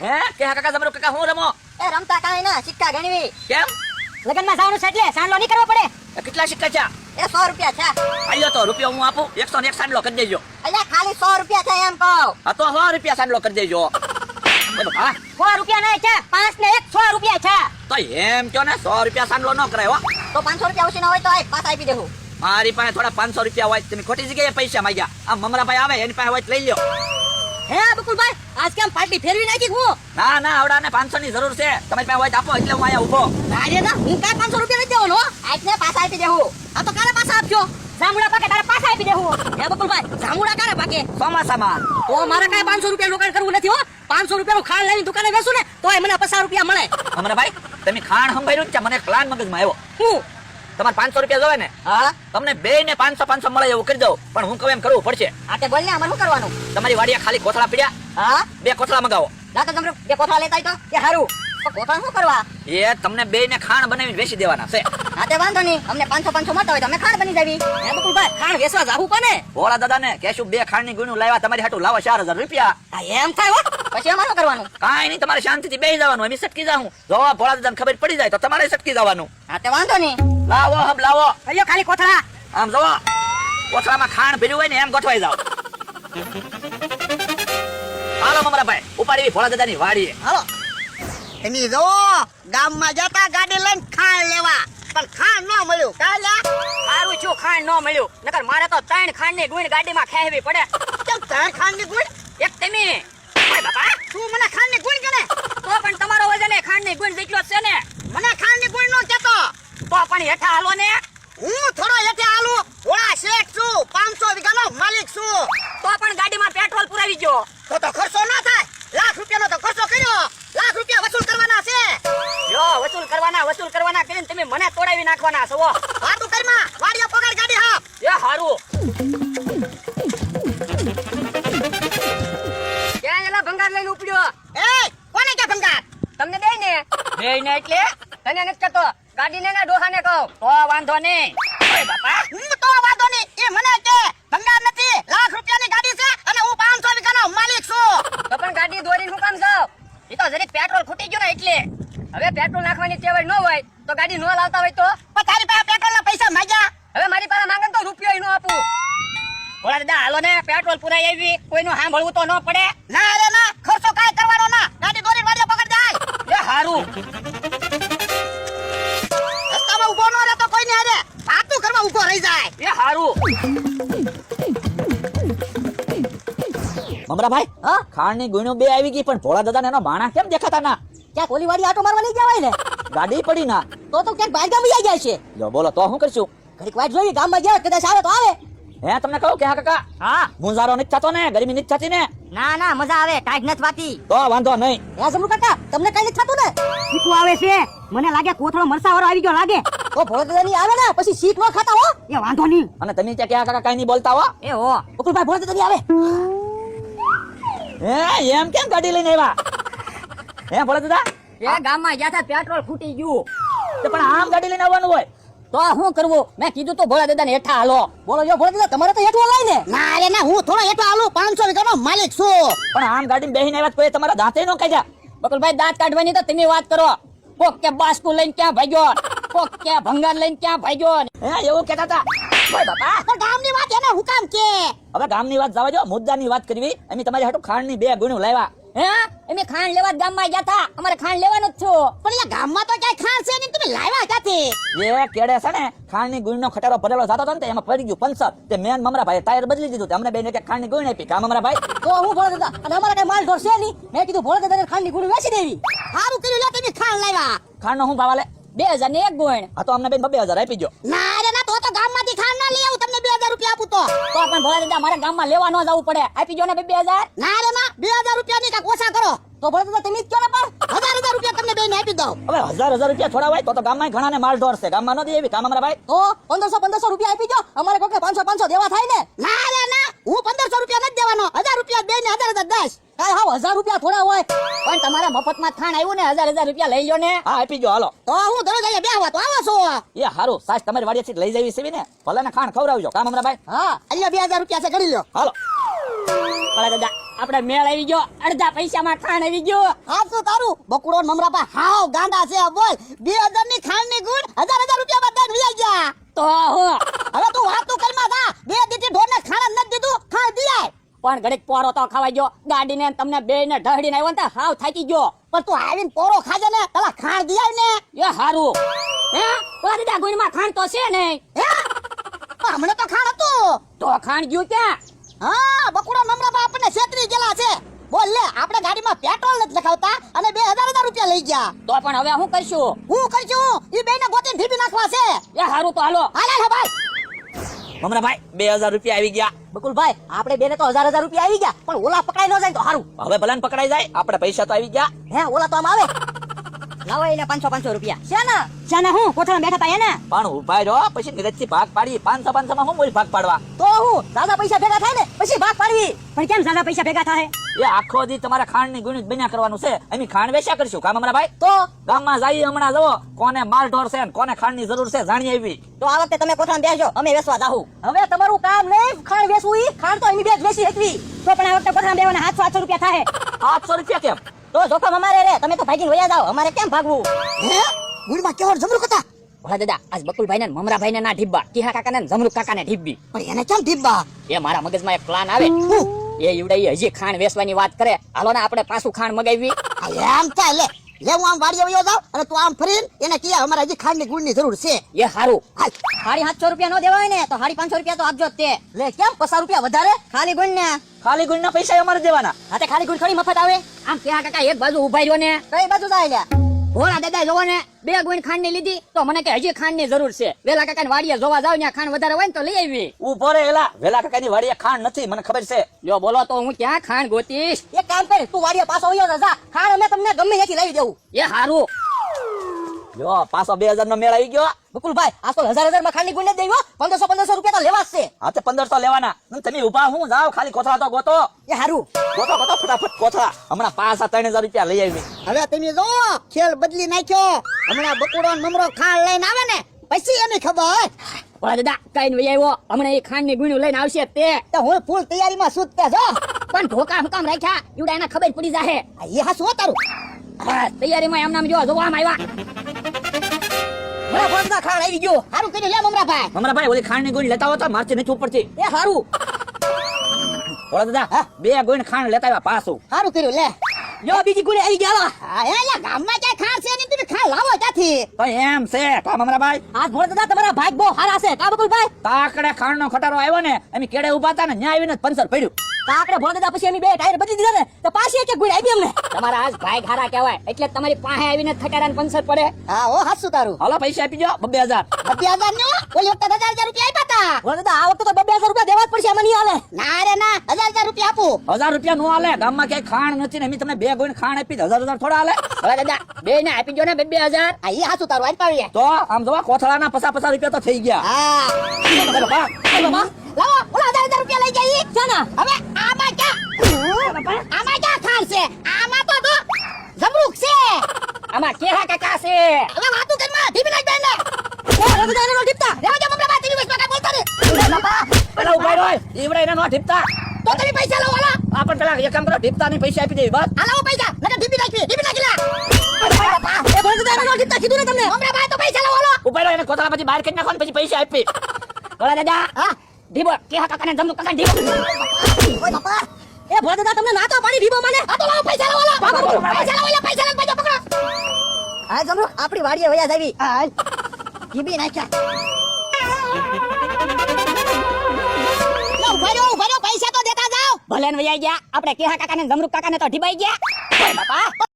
હે કે કાકા જમરો કાકા હું રમો એ રમતા કાંઈ ના, સિક્કા ગણવી. કેમ લગનમાં જવાનું છે એટલે સાંડલો નહીં કરવો પડે. કેટલા સિક્કા છે એ 100 રૂપિયા છે. આલ્યો તો રૂપિયો હું આપું 101 સાંડલો કરી દેજો અલ્યા ખાલી 100 રૂપિયા છે એમ કહું. હા તો 100 રૂપિયા સાંડલો કરી દેજો હા 100 રૂપિયા નહીં છે, 5 ને 1 100 રૂપિયા છે. તો એમ કયો ને 100 રૂપિયા સાંડલો ન કરાય હો તો 500 રૂપિયા ઓછી ના હોય તો આય પાછા આપી દેવું. મારી પાસે થોડા 500 રૂપિયા હોય તમે ખોટી જગ્યાએ પૈસા માંગ્યા આ મમરાભાઈ આવે એની પાસે હોય તો લઈ લ્યો હે બકુલભાઈ, આજ કેમ પાર્ટી ફેરવી નાખી હું? ના ના આવડાને 500 ની જરૂર છે તમારી પાસે હોય તો આપો એટલે હું અહીંયા ઊભો અરે ના, હું કાંઈ 500 રૂપિયા નથી દેવાનો. આજને પાછા આપી દેવું. આ તો કાલે પાછા આપજો. જામુડા પાકે તારે પાછા આપી દેવું. હે બકુલભાઈ, જામુડા કાલે પાકે? ચોમાસામાં તો મારે કાંઈ 500 રૂપિયા રોકાણ કરવું નથી હો. 500 રૂપિયાનું ખાંડ લઈને દુકાને બેસું ને તોય મને 50 રૂપિયા મળે. મમરાભાઈ તમે ખાણ સંભાળ્યું જ છે મને પ્લાન મગજમાં આવ્યો હું તમારે 500 રૂપિયા જોવે ને હા તમને બે ને 500 મળે એવું કરી દઉં પણ હું કહું એમ કરવું પડશે આ તે બોલ ને, અમારે શું કરવાનું? તમારી વાડિયા ખાલી કોથળા પડ્યા હા 2 કોથળા મગાવો દાદા તમને બે કોથળા લેતા હોય તો એ હારું. તો કોથળા શું કરવા? એ તમને બે ને ખાણ બનાવીને વેચી દેવાના છે હા તે વાંધો નહીં, અમને 500 મળતા હોય તો અમે ખાંડ બની જાવી. હે બકુલભાઈ, ખાંડ વેચવા જાવું કોને? ભોળા દાદા ને કેશું 2 ખાંડની ગુણું લાવ્યા તમારી હાટું લાવો 4000 રૂપિયા આ એમ થાય હો. પછી અમારે શું કરવાનું? કાંઈ નહીં તમારે શાંતિથી બેસી જવાનું એમ સટકી જાઉં જો ભોળા દાદાને ખબર પડી જાય તો તમારે સટકી જવાનું હા તે વાંધો નહીં. લાવો હબ લાવો કયો ખાલી કોથળા? આમ જો કોથળામાં ખાણ ભર્યું હોય ને એમ ગોઠવાઈ જાવ હાલો મમરાભાઈ ઉપાડી ભોળા દાદાની વાડીએ હાલો. એની જો ગામમાં જતા ગાડી લઈને ખાણ લેવા પણ ખાણ ન મળ્યું કાલે મારું શું ખાંડ ન મળ્યું? નકર મારે તો 3 ખાંડની ગુણ ગાડીમાં ખેંચવી પડે. કેમ તાર ખાંડની ગુણ એક તમે. ઓય બાપા, તું મને ખાંડની ગુણ કે ને તો પણ તમારો વજન એ ખાંડની ગુણ જેટલો જ છે ને. મને ખાંડની ગુણ નો કેતો તો પણ હેઠા હાલો ને. હું થોડો એતે આલુ ઓળા શેઠ છું 500 વીઘાનો માલિક છું તો પણ ગાડીમાં પેટ્રોલ પુરાવી ગયો. તો ખર્ચો ના થાય લાખ રૂપિયાનો તો ખર્ચો કર્યો લાખ રૂપિયા વસૂલ કરવાના છે જો વસૂલ કરવાના કરીને તમે મને તોડાવી નાખવાના છો. વાતું કરમાં વાડિયો પગાર ગાડી હા એ હારું. ક્યાં એલા ભંગાર લઈને ઉપડ્યો? એ કોને કે ભંગાર તમને દે ને. દે ને એટલે તને નથી કહેતો, ગાડીને ના ડોહાને કહું તો વાંધો નહીં. ઓય બાપા, હું તો વાંધો નહીં એ મને કે ભંગાર નથી લાખ રૂપિયાની ગાડી છે અને હું 500 વીઘાનો માલિક છું તો પણ ગાડી દોરીને હું કામ જાવ? એ તો જરીક પેટ્રોલ ખૂટી ગયું ને એટલે. હવે પેટ્રોલ નાખવાની ટેવ ન હોય તો ગાડી ન લાવતા હોય તો પણ તારી પાસે પેટ્રોલના પૈસા માંગ્યા હવે મારી પાસે માંગે તો રૂપિયો ન આપું. ભોળા દાદા હાલો ને, પેટ્રોલ પુરાઈ આવી, કોઈનું સાંભળવું તો ન પડે. ના રે ના ખર્ચો કાઈ કરવાનો ના ગાડી દોરી વાડિયો પકડ જાય એ હારું. રસ્તામાં ઊભો ન રહે તો કોઈને હારે વાતું કરવા ઊભો રહી જાય એ હારું. મમરાભાઈ હા ખાણની ગુણું 2 આવી ગઈ પણ ભોળા દાદાને એનો બાણા કેમ દેખાતા ના ક્યાંક ઓલી વાડી આટો મારવા નહીં જવાય ને. ગાડી પડી ના તો ક્યાંક બહાર ગામ વહી જાય છે. જો બોલો તો શું કરશું ઘડીક વાટ જોઈએ, ગામમાં જાય કદાચ આવે તો આવે. હે તમને કહું કે હા કાકા હા મુંજારો નથી થતો ને ગરમી નથી થતી ને ના ના મજા આવે, કાંઈ નથી વાતી. તો વાંધો નહીં. હે જમરૂ કાકા, તમને કઈ નથી થતું ને? શીખું આવે છે મને લાગે, કોથળો મરસાવાળો આવી ગયો લાગે. તો ભોળાદાદાની આવે ને પછી શીખ ન ખાતા હો. એ વાંધો નહીં. અને તમે ત્યાં ક્યાં કાકા કઈ નહીં બોલતા હો એ હો બકુલભાઈ, ભોળાદાદાની આવે. હે એમ કેમ ગાડી લઈને આવ્યા હે ભોળા દાદા એ ગામમાં ગયા હતા, પેટ્રોલ ફૂટી ગયું. તો પણ આમ ગાડી લઈને આવવાનું હોય તો શું કરવું? મેં કીધું તો ભોળાદાદાને હેઠા હાલો. બોલો જો ભોળાદાદા, તમારે તો હેઠું હલાય ને. ના રે ના હું થોડો એટલો આલુ 500 વીઘાનો માલિક છું પણ આમ ગાડીમાં બેહીને આવ્યા તો એ તમારા દાંતે નો કાઢ્યા બકુલભાઈ, દાંત કાઢવાની તો તમે વાત કરો. કોક કે બાસ્કુ લઈને ક્યાં ભાગ્યો, કોક કે ભંગાર લઈને ક્યાં ભાગ્યો. હે એવું કહેતા હતા ઓય બાપા તો ગામની વાત એને હુકામ કે હવે ગામની વાત જવા દો મુદ્દાની વાત કરવી અમે તમારી હાટુ ખાંડની 2 ગુણું લાવ્યા હે અમે ખાંડ લેવા ગામમાં ગયા હતા, અમારે ખાંડ લેવાનું જ છું. પણ એ ગામમાં તો ક્યાંય ખાણ છે નહીં તમે લાવ્યા ક્યાંથી એ કેડે છે ને ખાંડની ગુણનો ખટારો ભરેલો જાતો હતો ને એમાં પડી ગયું પંચર તે મેન મમરાભાઈ ટાયર બદલી દીધું તે અમને બેને કે ખાંડની ગુણ આપી કા મમરાભાઈ તો હું ભોળાદાદા, અને અમારે કઈ માલ ઢોર છે નહીં. મેં કીધું ભોળાદાદાને ખાંડની ગુણ વેચી દેવી. સારું કર્યું લે તમે ખાણ લાવ્યા ખાંડનો હું ભાવ આલે 2000 ને 1 ગુણ. આ તો અમને બેન 2000 આપી દો ના રે ના તો ગામમાંથી ખાણ ના લઈ આવું તમને 2000 રૂપિયા આપું તો તો પણ ભોળાદાદા, મારે ગામમાં લેવા ન જવું પડે. આપી જો ને 2000. ના રે ના 2000 રૂપિયા ની કાક ઓછા કરો તો ભોળાદાદા તમે જ કહો ને પણ. 1000 રૂપિયા તમને બેને આપી દઉં હવે 1000 રૂપિયા થોડા હોય તો ગામમાં ઘણા ને માલ ઢોર છે ગામમાં ન દે એવી કામ મમરાભાઈ તો 1500 રૂપિયા આપી જો, અમારે કોકે 500 દેવા થાય ને. ના રે ના હું 1500 રૂપિયા નથી દેવાનો 1000 રૂપિયા બેને 1010 કાઈ હાવ 1000 રૂપિયા થોડા હોય. પણ તમારા મફતમાં ખાણ આવ્યું ને, 1000 રૂપિયા લઈ લો ને. હા આપી દો હાલો તો હું દરરોજ અહીંયા બેહવા તો આવો છો એ હારું સાસ તમારી વાડીએથી લઈ જવી છે ને ભલે ને ખાણ ખવડાવજો કામ મમરાભાઈ હા અહીંયા 2000 રૂપિયા છે ગણી લ્યો હાલો ભોળાદાદા, આપણે મેળ આવી ગયો, અડધા પૈસામાં ખાંડ આવી ગયો. આ શું તારું બકુડો ને મમરા હાવ ગાંડા છે બોલ 2000 ની ખાંડ ની ગુણ 1000 રૂપિયા બધા વિયા ગયા તો હું હવે તું વાતું કરમાં થા બે દીધી ઢોર ને ખાણ નથી દીધું ખાણ દિયાય પણ ઘડીક પોરો તો ખવાઈ ગયો. ગાડીને ને તમને બે ને ઢહડીને આવ્યો ને તો હાવ થાકી ગયો. પણ તું આવીને પોરો ખાજે ને પેલા ખાણ દિયાય ને એ હારું હે ઓલા દીધા ગુણમાં ખાંડ તો છે નહીં. હે પણ હમણાં તો ખાણ હતું તો ખાંડ ગયું ક્યાં? હા બકુડો મમરા આપણને છેતરી ગયેલા છે બોલ લે આપણે ગાડીમાં પેટ્રોલ નથી લખાવતા અને 2000 રૂપિયા લઈ ગયા તો પણ હવે હું કરશું? હું કરશું ઈ બેને ગોતીને ઢીબી નાખવા છે એ હારું તો હાલો. હાલે લે ભાઈ મમરાભાઈ 2000 રૂપિયા આવી ગયા. બકુલભાઈ આપણે બેને તો 1000 રૂપિયા આવી ગયા પણ ઓલા પકડાઈ ન જાય તો સારું હવે ભલાને પકડાઈ જાય, આપણે પૈસા તો આવી ગયા. હે ઓલા તો આમ આવે લાવો એને 500 રૂપિયા શાના હું કોઠામાં બેઠા તા એને પણ ઉભા રહો, પછી નિરજથી ભાગ પાડી. 500 માં હું બોલ ભાગ પાડવા? તો હું દાદા પૈસા ભેગા થાય ને પછી ભાગ પાડવી પણ કેમ દાદા પૈસા ભેગા થાય એ આખો દી તમારા ખાંડની ગુણી જ બન્યા કરવાનું છે. અમે ખાંડ વેચ્યા કરશું કામ મમરાભાઈ. તો ગામમાં જઈએ હમણાં જુઓ કોને માલ ઢોર છે ને કોને ખાંડની જરૂર છે જાણી આવી. તો આ વખતે તમે કોઠામાં બેસજો અમે વેસવા જાહુ હવે તમારું કામ નહીં ખાણ વેચવું ઈ ખાણ તો અમે બે જ વેચી શકવી તો પણ આ વખતે કોઠામાં બેવાના 700 રૂપિયા થાય 800 રૂપિયા કેમ? તો જોખમ અમારે રે તમે તો ભાગીને વયા જાઓ અમારે કેમ ભાગવું હે ગુડમાં કેવો જમરૂક હતા ભલા દાદા આજ બકુલભાઈ ને મમરાભાઈ ને ના ઢીબ્બા, કિહા કાકા ને જમરૂક કાકા ને ઢીબ્બી. પણ એને કેમ ઢીબા એ મારા મગજમાં એક પ્લાન આવે. એ ઈવડાઈ હજી ખાંડ વેચવાની વાત કરે. હાલો ને આપણે પાછું ખાંડ મગાવી. એમ થાય લે લે હું આમ વાડીએ વયો જાઉં અને તું આમ ફરીને એને કહે અમારે હજી ખાંડની ગુણની જરૂર છે એ હારું. હાલ 750 રૂપિયા નો દેવાય ને તો 550 રૂપિયા તો આપજો જ તે લે કેમ 50 રૂપિયા વધારે ખાલી ગુણ ને ખાલી ગુણના પૈસા અમારે દેવાના. હા તે ખાલી ગુણ થોડી મફત આવે આમ કિહા કાકા એક બાજુ ઉભા રહ્યો ને. કઈ બાજુ જાય લે ભોળા દાદા જોવો ને 2 ગુણ ખાંડ ની લીધી તો મને કે હજી ખાંડ ની જરૂર છે. વેલા કાકા ને વાડીએ જોવા જાવ ત્યાં ખાંડ વધારે હોય ને તો લઈ આવી. ઉભો રે એલા, વેલા કાકાની વાડીએ ખાંડ નથી મને ખબર છે. જો બોલો તો હું ક્યાં ખાંડ ગોતીશ? એક કામ કર તું વાડીએ પાછો વયો જા ખાણ અમે તમને ગમે ત્યાંથી લઈ દેવું એ હારું. જો પાછો 2000 નો મેળ આવી ગયો. બકુલભાઈ આ તો 1000 માં ખાંડની ગુણ ને દેવો 1500 રૂપિયા તો લેવા જ છે હા તે 1500 લેવાના. અને તમે ઉભા હું જાવ ખાલી કોથળા તો ગોતો. એ હારું ગોતો ગોતો ફટાફટ કોથળા. હમણાં પાછા 3000 રૂપિયા લઈ આવી. હવે તમે જો ખેલ બદલી નાખ્યો હમણાં બકુડો ને મમરો ખાણ લઈને આવે ને પછી એની ખબર ભોળા દાદા કઈ વહી આવ્યો. હમણાં એ ખાંડ ની ગુણ લઈને આવશે તે. તો હું ફૂલ તૈયારીમાં સુત તે જો પણ ધોકા હું કામ રાખ્યા? ઈવડા એને ખબર પડી જાહે. આ એ હાસું હો તારું બસ તૈયારીમાં એમ નામ જો જોવા આમ આવ્યા. મને ફોનના ખાણ આવી ગયો હારું કર્યું લે મમરાભાઈ મમરાભાઈ ઓલી ખાંડની ગુણ લેતા હોતા મારથી નથી ઉપડતી. એ હારું ઓલા દાદા 2 ગુણ ખાંડ લેતા આવ્યા પાછું. હારું કર્યું લે જો બીજી ગુણ આવી ગયા. હા એ લે ગામમાં ક્યાં ખાણ છે નહીં તમે ખાણ લાવો ક્યાંથી તો એમ છે કા મમરાભાઈ? આ ભોળ દાદા તમારા ભાગ બહુ હારા છે કા બકુલભાઈ તાકડે ખાંડનો ખટારો આવ્યો ને અમે કેડે ઉભા હતા ને ન્યા આવીને જ પંચર પડ્યું. કાકડે ભોળ દાદા પછી અમે બે ટાયર બદલી દીધા ને તો પાછી એક ગુણ આવી અમને તમારા આજ ભાઈ ખારા કહેવાય એટલે તમારી પાસે આવીને ખટારાને પંચર પડે. હા ઓ હાસું તારું હાલો પૈસા આપી દો 2000. 2000 નો ઓલી વખતે 1000 રૂપિયા આપ્યા હતા ભોળ દાદા આ વખતે તો 2000 રૂપિયા દેવા જ પડશે આમાં નહીં આવે ના રે ના 1000 રૂપિયા આપો 1000 રૂપિયા નો હાલે. ગામમાં ક્યાંય ખાંડ નથી ને અમે તમને 2 ગુણ ખાંડ આપી 1000 થોડા હાલે. ભોળા દાદા બે ને આપી દો ને 2000. આ એ હાસું તારું આજ પાવીએ તો આમ જોવા કોથળાના 50 રૂપિયા તો થઈ ગયા. હા બાપા, લાવો ઓલા 1000 રૂપિયા લઈ જઈએ જાના હવે આમાં ક્યાં ખાણ છે આમાં તો જમરૂક છે આમાં કેહા કાકા છે. હવે વાતું કરમાં ઢીબી નાખ બેન ઓ રગદાને નો ઢીપતા રેવા જા મમરા બાતી વિશ માં બોલતા રે બાપા પેલા ઉભા રહો. ઈવડે એને નો ઢીપતા. તો તમે પૈસા લાવો હાલો આ પણ પેલા એક કામ કરો, ઢીપતા ની પૈસા આપી દેવી બસ. હાલો પૈસા નકર ઢીબી નાખી લા બાપા એ રગદાને નો ઢીપતા કીધું ને તમને મમરા બા તો પૈસા લાવો હાલો ઉભા રહો, એને કોથળા પછી બહાર કાઢી નાખો ને પછી પૈસા આપી. ભોળા દાદા હા ઢીબો કેહા કાકા ને જમરૂક કાકા ઢીબો. ઓય બાપા એ ભોળ દાદા તમને ના તો પાડી ઢીબો મને આ તો લાવો પૈસા લાવો હાલો પૈસા લાવો લે પૈસા પકડો આ જમરૂક આપણી વાડીએ વયા જાવી હા ઢીબી નાખ્યા ઉભા રહો પૈસા તો દેતા જાઓ ભલે ને વહી ગયા. આપણે કેહા કાકા ને જમરૂક કાકા ને તો ઢીબાઈ ગયા. બાપા